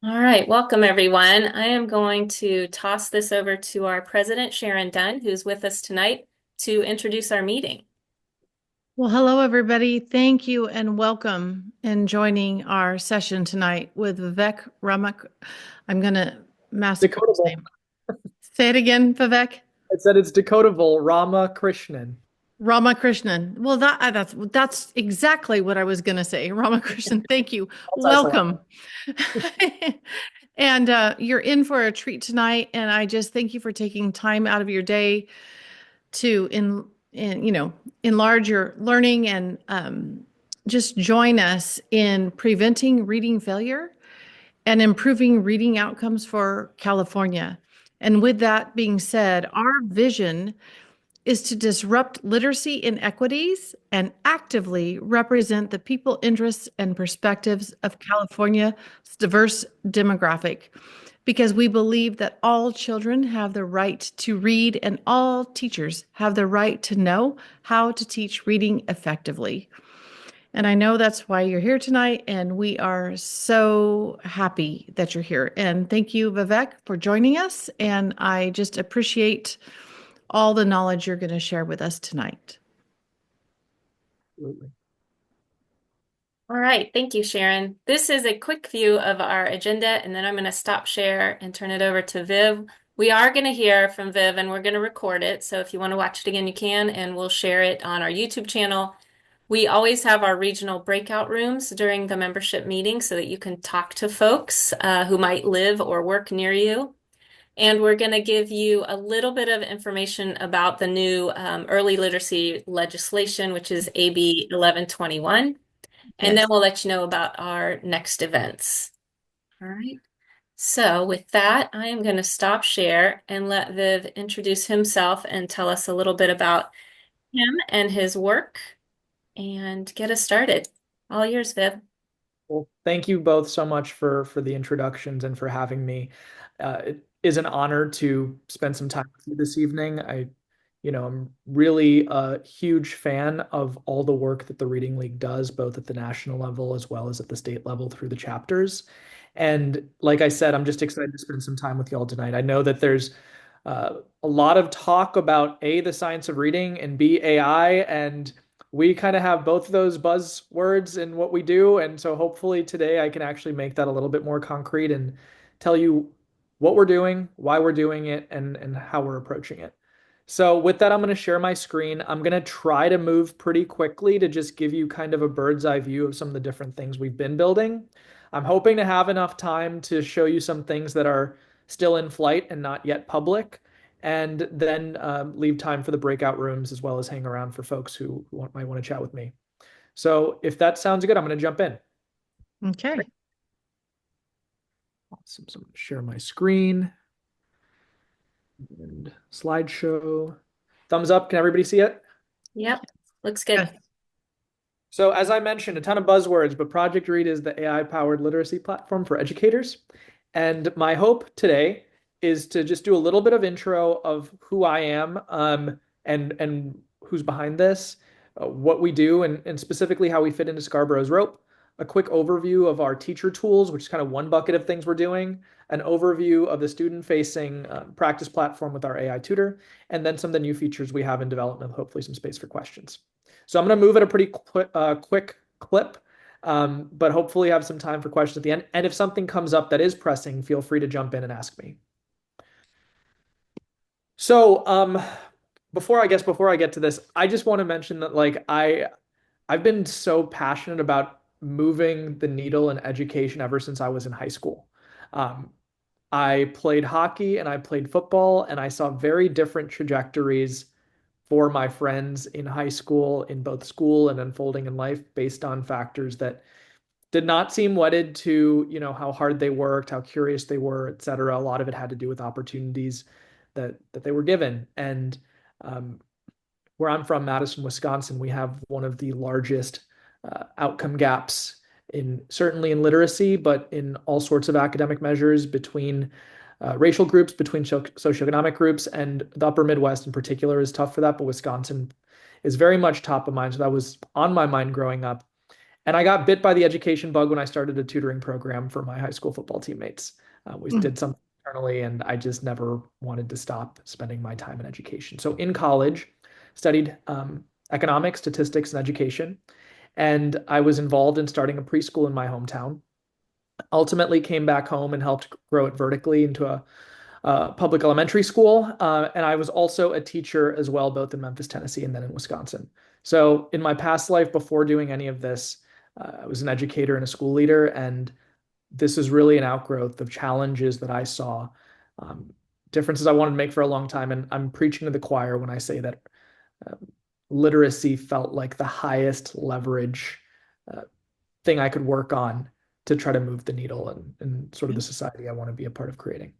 All right, welcome everyone. I am going to toss this over to our president, Sharon Dunn, who's with us tonight to introduce our meeting. Well, hello, everybody. Thank you and welcome in joining our session tonight with Vivek Rama. I'm going to massacre his Decodable. name. Say it again, Vivek. It said it's decodable. Rama Krishnan. Ramakrishnan. Well, that's exactly what I was going to say. Ramakrishnan, thank you. Multi-syllable. Welcome. And you're in for a treat tonight. And I just thank you for taking time out of your day to enlarge your learning and just join us in preventing reading failure and improving reading outcomes for California. And with that being said, our vision is to disrupt literacy inequities and actively represent the people, interests, and perspectives of California's diverse demographic, because we believe that all children have the right to read and all teachers have the right to know how to teach reading effectively. And I know that's why you're here tonight, and we are so happy that you're here. And thank you, Vivek, for joining us. And I just appreciate all the knowledge you're going to share with us tonight. Absolutely. All right, thank you, Sharon. This is a quick view of our agenda, and then I'm going to stop share and turn it over to Viv. We are going to hear from Viv, and we're going to record it. So if you want to watch it again, you can, and we'll share it on our YouTube channel. We always have our regional breakout rooms during the membership meeting so that you can talk to folks who might live or work near you. And we're going to give you a little bit of information about the new early literacy legislation, which is AB 1121. And then Yes. we'll let you know about our next events. All right. So with that, I am going to stop share and let Viv introduce himself and tell us a little bit about him and his work and get us started. All yours, Viv. Well, thank you both so much for the introductions and for having me. It is an honor to spend some time with you this evening. I'm really a huge fan of all the work that the Reading League does, both at the national level as well as at the state level through the chapters. And like I said, I'm just excited to spend some time with y'all tonight. I know that there's a lot of talk about A, the science of reading, and B, AI, and we kind of have both of those buzzwords in what we do. And so hopefully today I can actually make that a little bit more concrete and tell you what we're doing, why we're doing it, and how we're approaching it. So with that, I'm going to share my screen. I'm going to try to move pretty quickly to just give you kind of a bird's eye view of some of the different things we've been building. I'm hoping to have enough time to show you some things that are still in flight and not yet public, and then leave time for the breakout rooms as well as hang around for folks who might want to chat with me. So if that sounds good, I'm going to jump in. Okay. Awesome. So I'm going to share my screen and slideshow. Thumbs up. Can everybody see it? Yep. Looks good. Yes. So as I mentioned, a ton of buzzwords, but Project Read is the AI-powered literacy platform for educators. And my hope today is to just do a little bit of intro of who I am, and who's behind this, what we do, and specifically how we fit into Scarborough's rope. A quick overview of our teacher tools, which is kind of one bucket of things we're doing, an overview of the student-facing practice platform with our AI tutor, and then some of the new features we have in development, hopefully some space for questions. So I'm going to move at a pretty quick clip, but hopefully have some time for questions at the end. And if something comes up that is pressing, feel free to jump in and ask me. So before I get to this, I just want to mention that I've been so passionate about moving the needle in education ever since I was in high school. Um, I played hockey and I played football, and I saw very different trajectories for my friends in high school, in both school and unfolding in life, based on factors that did not seem wedded to, how hard they worked, how curious they were, et cetera. A lot of it had to do with opportunities that they were given. And where I'm from, Madison, Wisconsin, we have one of the largest outcome gaps in certainly in literacy, but in all sorts of academic measures between racial groups, between socioeconomic groups, and the upper Midwest in particular is tough for that. But Wisconsin is very much top of mind. So that was on my mind growing up. And I got bit by the education bug when I started a tutoring program for my high school football teammates. We Mm. did something internally, and I just never wanted to stop spending my time in education. So in college, studied economics, statistics, and education. And I was involved in starting a preschool in my hometown. Ultimately, came back home and helped grow it vertically into a public elementary school. And I was also a teacher as well, both in Memphis, Tennessee, and then in Wisconsin. So in my past life, before doing any of this, I was an educator and a school leader. And this is really an outgrowth of challenges that I saw, um, differences I wanted to make for a long time. And I'm preaching to the choir when I say that uh, literacy felt like the highest leverage uh, thing I could work on to try to move the needle and sort of the society I want to be a part of creating.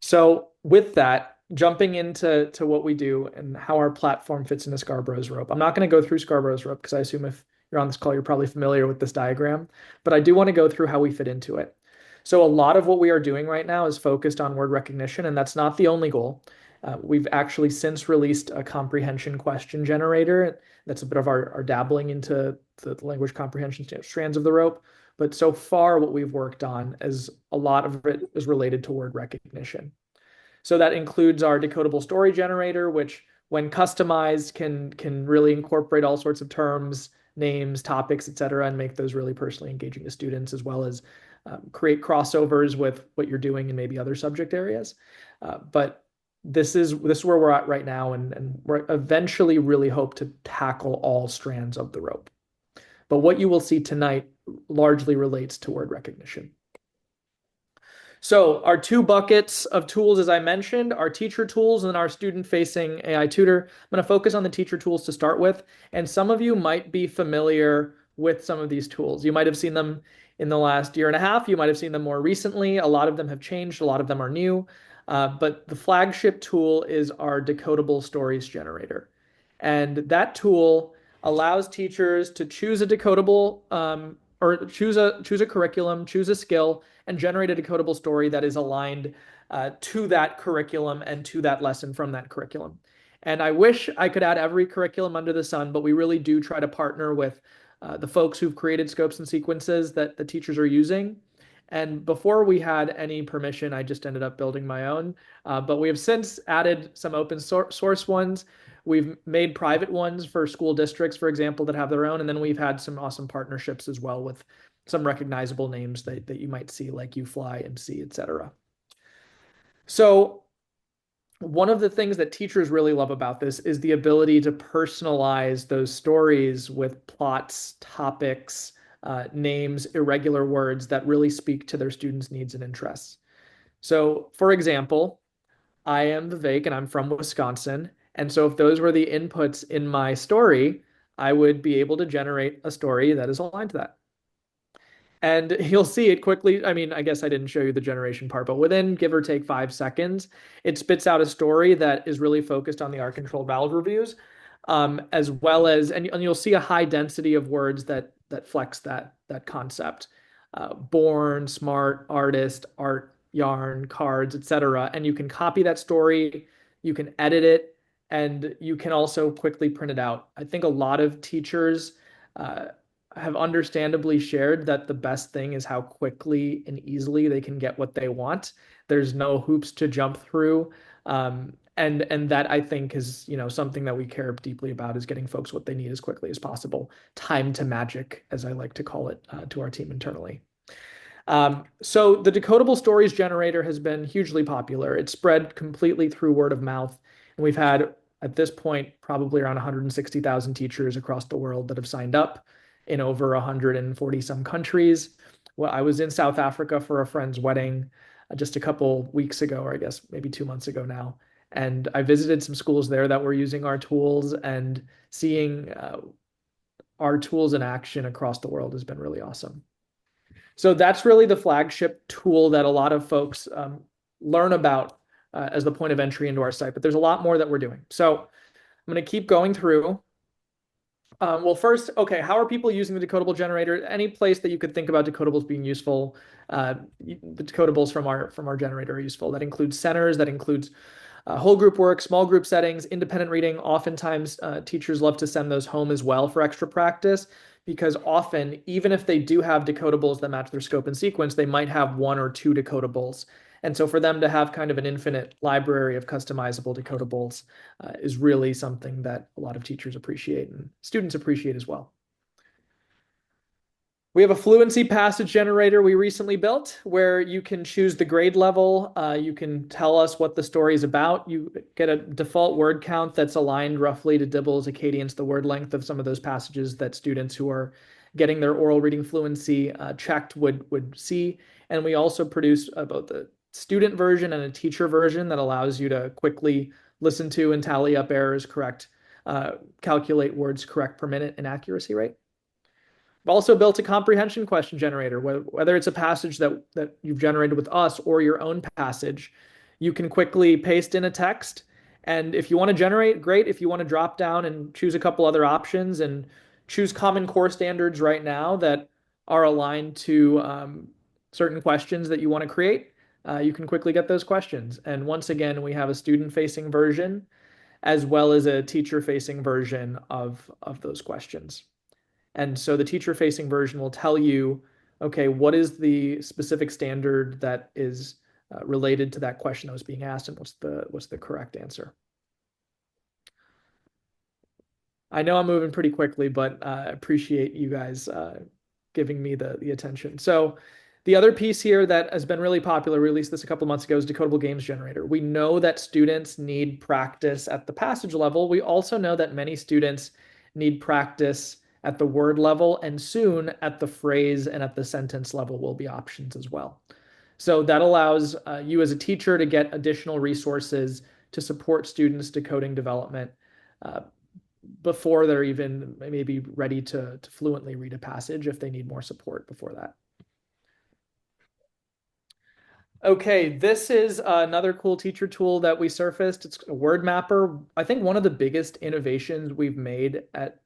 So with that, jumping into what we do and how our platform fits into Scarborough's rope. I'm not going to go through Scarborough's rope because I assume if you're on this call, you're probably familiar with this diagram, but I do want to go through how we fit into it. So a lot of what we are doing right now is focused on word recognition, and that's not the only goal. We've actually since released a comprehension question generator. That's a bit of our dabbling into the language comprehension strands of the rope. But so far, what we've worked on is a lot of it is related to word recognition. So that includes our decodable story generator, which when customized can really incorporate all sorts of terms, names, topics, et cetera, and make those really personally engaging to students, as well as create crossovers with what you're doing in maybe other subject areas. But this is where we're at right now, and we're eventually really hope to tackle all strands of the rope. But what you will see tonight largely relates to word recognition. So our two buckets of tools, as I mentioned, are teacher tools and our student-facing AI tutor. I'm going to focus on the teacher tools to start with, and some of you might be familiar with some of these tools. You might have seen them in the last year and a half. You might have seen them more recently. A lot of them have changed. A lot of them are new. But the flagship tool is our decodable stories generator. And that tool allows teachers to choose a decodable or choose a curriculum, choose a skill, and generate a decodable story that is aligned to that curriculum and to that lesson from that curriculum. And I wish I could add every curriculum under the sun, but we really do try to partner with the folks who've created scopes and sequences that the teachers are using. And before we had any permission, I just ended up building my own. But we have since added some open source ones. We've made private ones for school districts, for example, that have their own. And then we've had some awesome partnerships as well with some recognizable names that you might see, like UFly, MC, etc. So one of the things that teachers really love about this is the ability to personalize those stories with plots, topics, names, irregular words that really speak to their students' needs and interests. So, for example, I am Vivek and I'm from Wisconsin. And so, if those were the inputs in my story, I would be able to generate a story that is aligned to that. And you'll see it quickly. I mean, I guess I didn't show you the generation part, but within give or take 5 seconds, it spits out a story that is really focused on the art controlled valid reviews, as well as, and you'll see a high density of words that flex that concept. Born, smart, artist, art, yarn, cards, etc. And you can copy that story, you can edit it, and you can also quickly print it out. I think a lot of teachers uh, have understandably shared that the best thing is how quickly and easily they can get what they want. There's no hoops to jump through. And that I think is, something that we care deeply about is getting folks what they need as quickly as possible. Time to magic, as I like to call it, to our team internally. So the decodable stories generator has been hugely popular. It's spread completely through word of mouth. And we've had, at this point, probably around 160,000 teachers across the world that have signed up in over 140 some countries. Well, I was in South Africa for a friend's wedding just a couple weeks ago, or I guess maybe 2 months ago now. And I visited some schools there that were using our tools, and seeing our tools in action across the world has been really awesome. So that's really the flagship tool that a lot of folks learn about as the point of entry into our site. But there's a lot more that we're doing. So I'm going to keep going through. Well, first, okay, how are people using the decodable generator? Any place that you could think about decodables being useful, the decodables from our generator are useful. That includes centers, that includes whole group work, small group settings, independent reading. Oftentimes, teachers love to send those home as well for extra practice, because often, even if they do have decodables that match their scope and sequence, they might have one or two decodables. And so for them to have kind of an infinite library of customizable decodables is really something that a lot of teachers appreciate and students appreciate as well. We have a fluency passage generator we recently built where you can choose the grade level. You can tell us what the story is about. You get a default word count that's aligned roughly to Dibble's Acadiance, the word length of some of those passages that students who are getting their oral reading fluency checked would see. And we also produce both a student version and a teacher version that allows you to quickly listen to and tally up errors, calculate words correct per minute and accuracy rate. I've also built a comprehension question generator, whether it's a passage that you've generated with us or your own passage, you can quickly paste in a text. And if you want to generate, great. If you want to drop down and choose a couple other options and choose Common Core standards right now that are aligned to certain questions that you want to create, you can quickly get those questions. And once again, we have a student-facing version as well as a teacher-facing version of those questions. And so the teacher facing version will tell you, okay, what is the specific standard that is related to that question that was being asked and what's the correct answer. I know I'm moving pretty quickly, but I appreciate you guys giving me the attention. So the other piece here that has been really popular, released this a couple months ago, is Decodable Games Generator. We know that students need practice at the passage level. We also know that many students need practice at the word level, and soon at the phrase and at the sentence level will be options as well. So that allows you as a teacher to get additional resources to support students' decoding development uh, before they're even maybe ready to fluently read a passage if they need more support before that. Okay, this is another cool teacher tool that we surfaced. It's a word mapper. I think one of the biggest innovations we've made at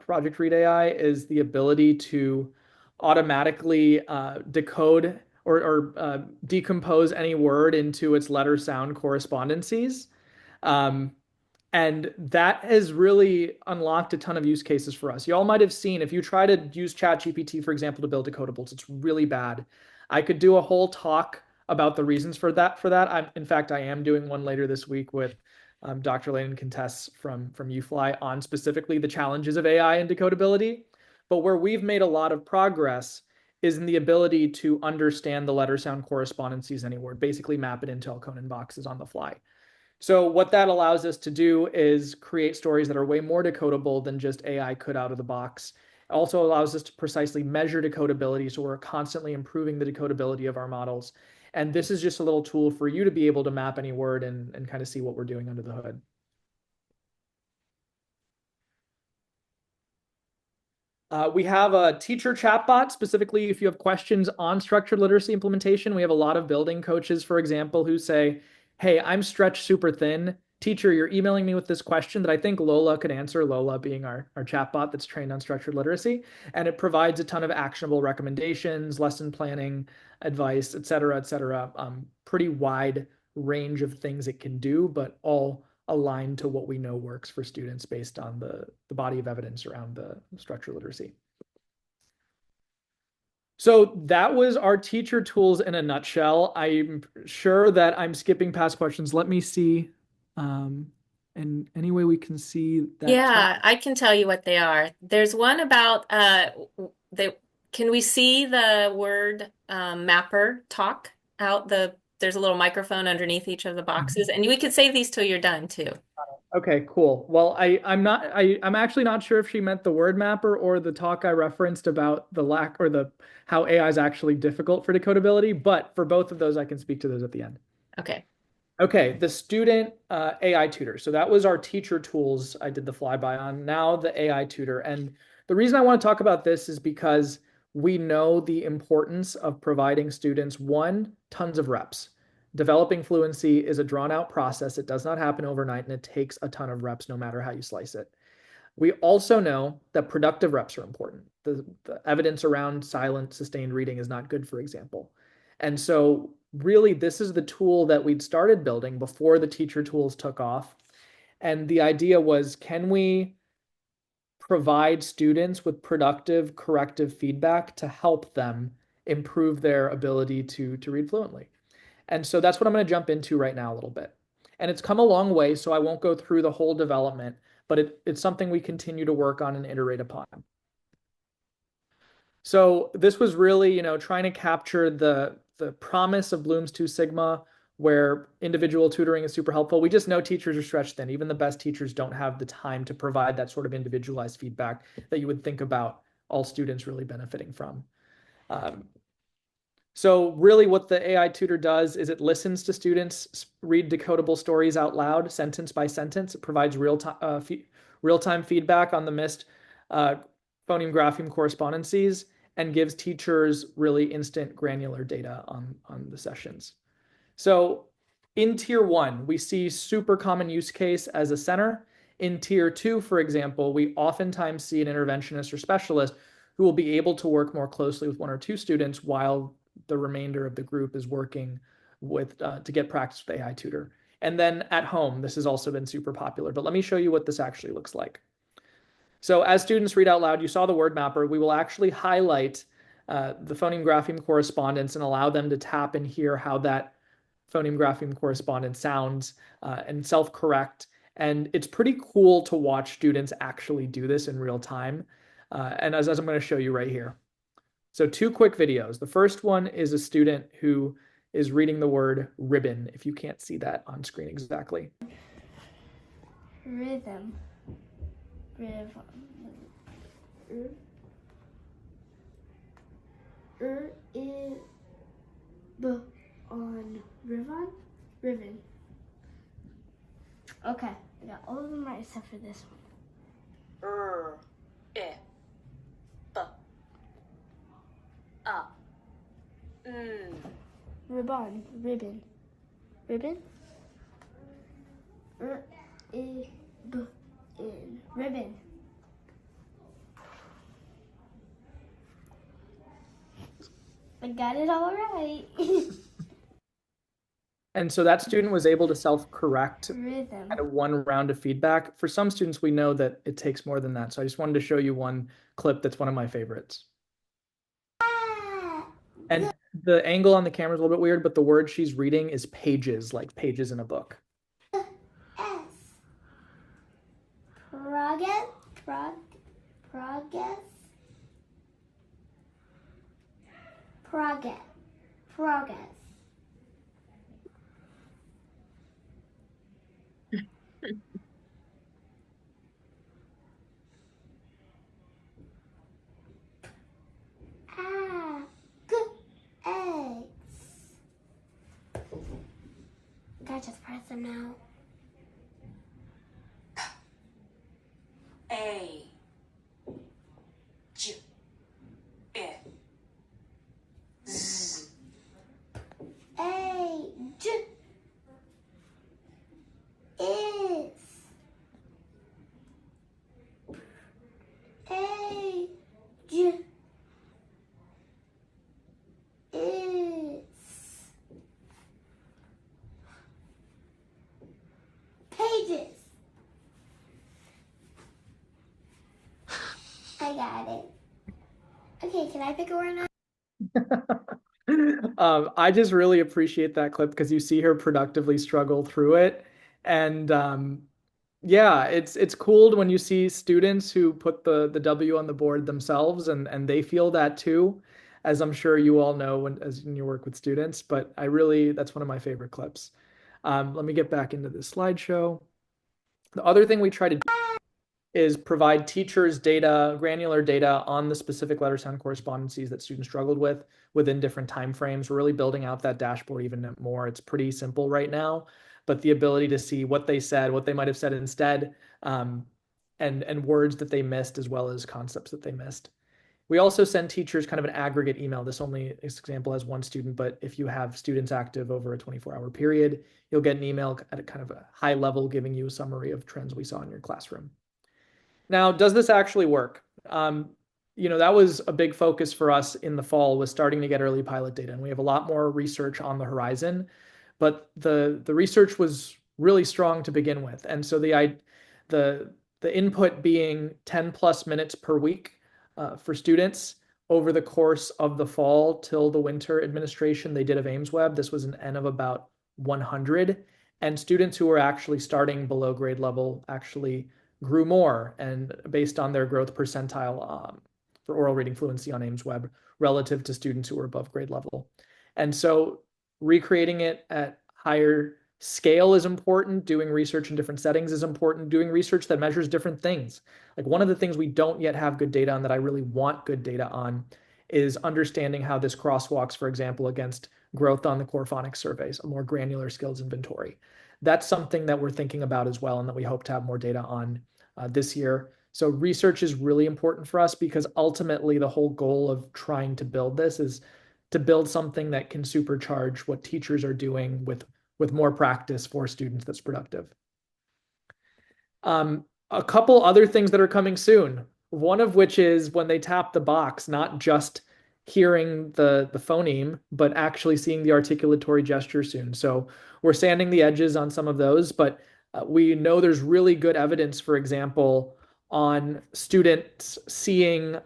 Project Read AI is the ability to automatically decode or decompose any word into its letter sound correspondences. Um, and that has really unlocked a ton of use cases for us. Y'all might have seen if you try to use ChatGPT, for example, to build decodables, it's really bad. I could do a whole talk about the reasons for that. In fact, I am doing one later this week with Dr. Landon Contess from UFly on specifically the challenges of AI and decodability. But where we've made a lot of progress is in the ability to understand the letter sound correspondences anywhere, basically map it into Elkonin boxes on the fly. So what that allows us to do is create stories that are way more decodable than just AI could out of the box. It also allows us to precisely measure decodability, so we're constantly improving the decodability of our models. And this is just a little tool for you to be able to map any word and kind of see what we're doing under the hood. We have a teacher chatbot, specifically if you have questions on structured literacy implementation. We have a lot of building coaches, for example, who say, hey, I'm stretched super thin. Teacher, you're emailing me with this question that I think Lola could answer, Lola being our chatbot that's trained on structured literacy. And it provides a ton of actionable recommendations, lesson planning, advice, et cetera, et cetera. Pretty wide range of things it can do, but all aligned to what we know works for students based on the body of evidence around the structural literacy. So that was our teacher tools in a nutshell. I'm sure that I'm skipping past questions. Let me see. And any way we can see that chat. Yeah, I can tell you what they are. There's one about can we see the word mapper talk out there's a little microphone underneath each of the boxes, and we could save these till you're done too. Okay, cool. Well, I'm actually not sure if she meant the word mapper or the talk I referenced about the lack or the how AI is actually difficult for decodability, but for both of those, I can speak to those at the end. Okay. Okay, the student AI tutor. So that was our teacher tools I did the flyby on. Now the AI tutor. And the reason I want to talk about this is because we know the importance of providing students, one, tons of reps. Developing fluency is a drawn out process. It does not happen overnight and it takes a ton of reps no matter how you slice it. We also know that productive reps are important. The evidence around silent, sustained reading is not good, for example. And so, really, this is the tool that we'd started building before the teacher tools took off. And the idea was, can we provide students with productive corrective feedback to help them improve their ability to read fluently. And so that's what I'm going to jump into right now a little bit. And it's come a long way, so I won't go through the whole development, but it's something we continue to work on and iterate upon. So this was really, trying to capture the promise of Bloom's Two Sigma, where individual tutoring is super helpful. We just know teachers are stretched thin. Even the best teachers don't have the time to provide that sort of individualized feedback that you would think about all students really benefiting from. Um, so really what the AI tutor does is it listens to students read decodable stories out loud, sentence by sentence. It provides real-time feedback on the missed uh, phoneme grapheme correspondences and gives teachers really instant granular data on the sessions. So in tier one, we see super common use case as a center. In tier two, for example, we oftentimes see an interventionist or specialist who will be able to work more closely with one or two students while the remainder of the group is working with to get practice with AI tutor. And then at home, this has also been super popular, but let me show you what this actually looks like. So as students read out loud, you saw the word mapper. We will actually highlight the phoneme grapheme correspondence and allow them to tap and hear how that phoneme grapheme correspondence sounds and self-correct. And it's pretty cool to watch students actually do this in real time. And as I'm going to show you right here. So two quick videos. The first one is a student who is reading the word ribbon, if you can't see that on screen exactly. Rhythm. Rhythm. Is b on ribbon. Ribbon. Okay, I got all of them right except for this one. I, b, a, Ribbon. Ribbon. Ribbon. I, b, in. Ribbon. I got it all right. And so that student was able to self-correct Rhythm. kind of one round of feedback. For some students, we know that it takes more than that. So I just wanted to show you one clip that's one of my favorites. And the angle on the camera is a little bit weird, but the word she's reading is pages, like pages in a book. S. Progress. Progress. Progress. Progress. Eggs. Gotta just press them now. A, J, I, Z. Age is age is pages. I got it. Okay, can I pick a word now? I just really appreciate that clip because you see her productively struggle through it. And yeah, it's cool when you see students who put the W on the board themselves and they feel that too, as I'm sure you all know when you work with students. But that's one of my favorite clips. Let me get back into this slideshow. The other thing we try to do is provide teachers data, granular data on the specific letter sound correspondences that students struggled with within different time frames. We're really building out that dashboard even more. It's pretty simple right now, but the ability to see what they said, what they might have said instead, and words that they missed, as well as concepts that they missed. We also send teachers kind of an aggregate email. This example has one student, but if you have students active over a 24-hour period, you'll get an email at a kind of a high level giving you a summary of trends we saw in your classroom. Now, does this actually work? That was a big focus for us in the fall, was starting to get early pilot data, and we have a lot more research on the horizon, but the research was really strong to begin with. And so the the input being 10 plus minutes per week for students over the course of the fall till the winter administration they did of AimsWeb. This was an N of about 100. And students who were actually starting below grade level actually grew more and based on their growth percentile for oral reading fluency on AimsWeb relative to students who were above grade level. And so recreating it at higher scale is important. Doing research in different settings is important. Doing research that measures different things. Like one of the things we don't yet have good data on that I really want good data on is understanding how this crosswalks, for example, against growth on the core phonics surveys, a more granular skills inventory. That's something that we're thinking about as well and that we hope to have more data on this year. So research is really important for us because ultimately the whole goal of trying to build this is to build something that can supercharge what teachers are doing with more practice for students that's productive. A couple other things that are coming soon, one of which is when they tap the box, not just hearing the phoneme, but actually seeing the articulatory gesture soon. So we're sanding the edges on some of those, but we know there's really good evidence, for example, on students seeing,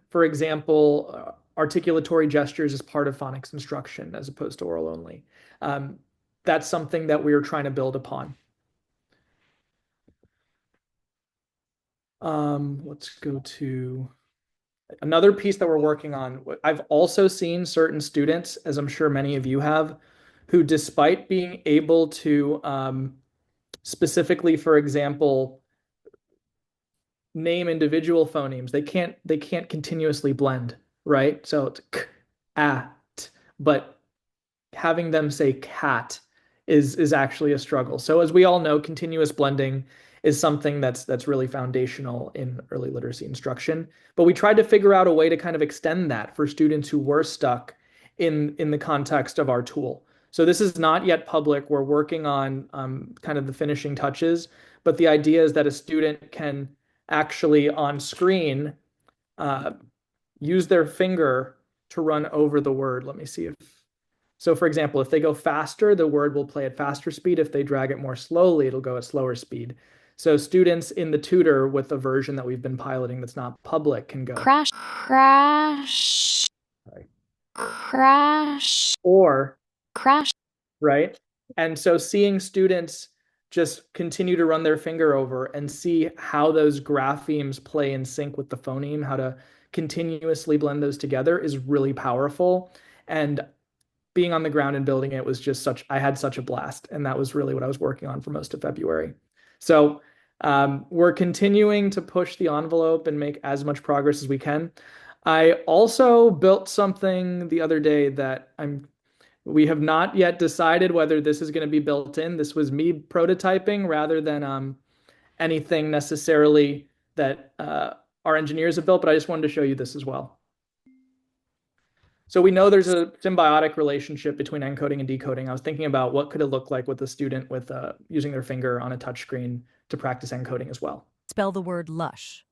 for example, articulatory gestures as part of phonics instruction as opposed to oral only. That's something that we are trying to build upon. Let's go to another piece that we're working on. I've also seen certain students, as I'm sure many of you have, who despite being able to specifically, for example, name individual phonemes, they can't continuously blend, right? So it's k, a, t, but having them say cat is actually a struggle. So as we all know, continuous blending is something that's really foundational in early literacy instruction. But we tried to figure out a way to kind of extend that for students who were stuck in the context of our tool. So this is not yet public. We're working on kind of the finishing touches, but the idea is that a student can actually on screen use their finger to run over the word. Let me see if so, for example, if they go faster, the word will play at faster speed. If they drag it more slowly, it'll go at slower speed. So students in the tutor with the version that we've been piloting that's not public can go Crash, crash, sorry, crash, or crash. right? And so seeing students just continue to run their finger over and see how those graphemes play in sync with the phoneme, how to continuously blend those together is really powerful. And being on the ground and building it was just I had such a blast. And that was really what I was working on for most of February. So we're continuing to push the envelope and make as much progress as we can. I also built something the other day that we have not yet decided whether this is going to be built in. This was me prototyping rather than anything necessarily that our engineers have built, but I just wanted to show you this as well. So we know there's a symbiotic relationship between encoding and decoding. I was thinking about what could it look like with a student with using their finger on a touch screen to practice encoding as well. Spell the word lush.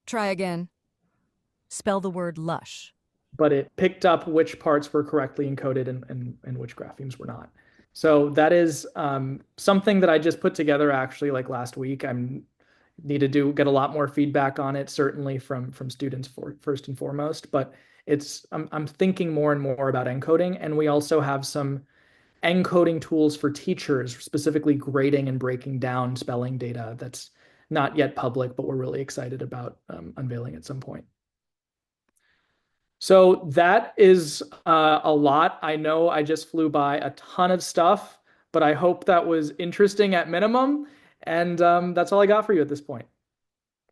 Try again. Spell the word lush. But it picked up which parts were correctly encoded and which graphemes were not. So that is something that I just put together actually like last week. I need to get a lot more feedback on it, certainly from students first and foremost. But I'm thinking more and more about encoding, and we also have some encoding tools for teachers, specifically grading and breaking down spelling data. That's not yet public, but we're really excited about unveiling at some point. So that is a lot. I know I just flew by a ton of stuff, but I hope that was interesting at minimum. And that's all I got for you at this point.